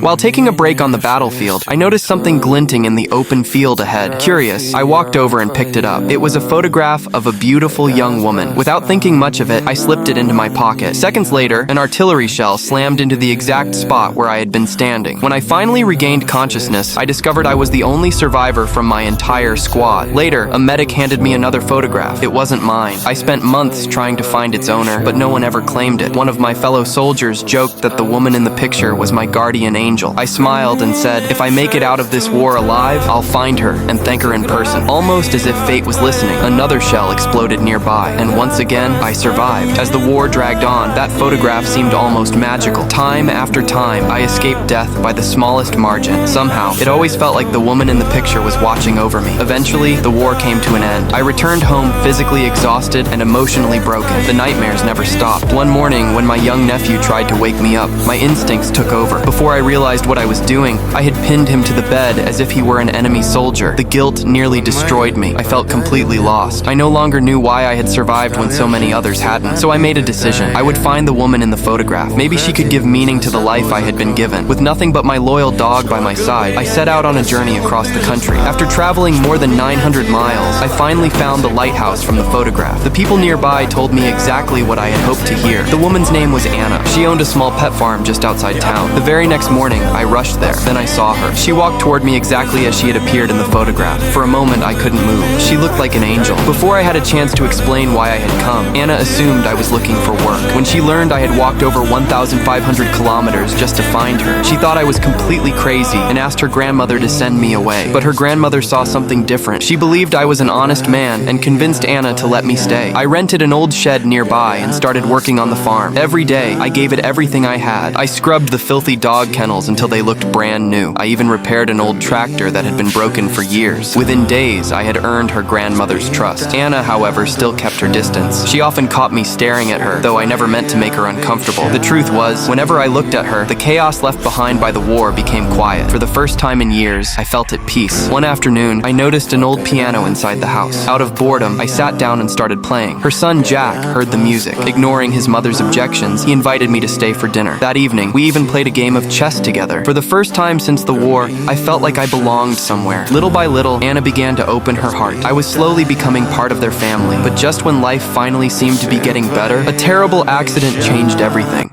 While taking a break on the battlefield, I noticed something glinting in the open field ahead. Curious, I walked over and picked it up. It was a photograph of a beautiful young woman. Without thinking much of it, I slipped it into my pocket. Seconds later, an artillery shell slammed into the exact spot where I had been standing. When I finally regained consciousness, I discovered I was the only survivor from my entire squad. Later, a medic handed me another photograph. It wasn't mine. I spent months trying to find its owner, but no one ever claimed it. One of my fellow soldiers joked that the woman in the picture was my guardian angel. I smiled and said, if I make it out of this war alive, I'll find her and thank her in person. Almost as if fate was listening, another shell exploded nearby, and once again, I survived. As the war dragged on, that photograph seemed almost magical. Time after time, I escaped death by the smallest margin. Somehow, it always felt like the woman in the picture was watching over me. Eventually, the war came to an end. I returned home physically exhausted and emotionally broken. The nightmares never stopped. One morning, when my young nephew tried to wake me up, my instincts took over. Before I realized what I was doing, I had pinned him to the bed as if he were an enemy soldier. The guilt nearly destroyed me. I felt completely lost. I no longer knew why I had survived when so many others hadn't. So I made a decision. I would find the woman in the photograph. Maybe she could give meaning to the life I had been given. With nothing but my loyal dog by my side, I set out on a journey across the country. After traveling more than 900 miles, I finally found the lighthouse from the photograph. The people nearby told me exactly what I had hoped to hear. The woman's name was Anna. She owned a small pet farm just outside town. The very next morning, I rushed there. Then I saw her. She walked toward me exactly as she had appeared in the photograph. For a moment, I couldn't move. She looked like an angel. Before I had a chance to explain why I had come, Anna assumed I was looking for work. When she learned I had walked over 1,500 kilometers just to find her, she thought I was completely crazy and asked her grandmother to send me away. But her grandmother saw something different. She believed I was an honest man and convinced Anna to let me stay. I rented an old shed nearby and started working on the farm. Every day, I gave it everything I had. I scrubbed the filthy dog kennels until they looked brand new. I even repaired an old tractor that had been broken for years. Within days, I had earned her grandmother's trust. Anna, however, still kept her distance. She often caught me staring at her, though I never meant to make her uncomfortable. The truth was, whenever I looked at her, the chaos left behind by the war became quiet. For the first time in years, I felt at peace. One afternoon, I noticed an old piano inside the house. Out of boredom, I sat down and started playing. Her son, Jack, heard the music. Ignoring his mother's objections, he invited me to stay for dinner. That evening, we even played a game of chess together. For the first time since the war, I felt like I belonged somewhere. Little by little, Anna began to open her heart. I was slowly becoming part of their family, but just when life finally seemed to be getting better, a terrible accident changed everything.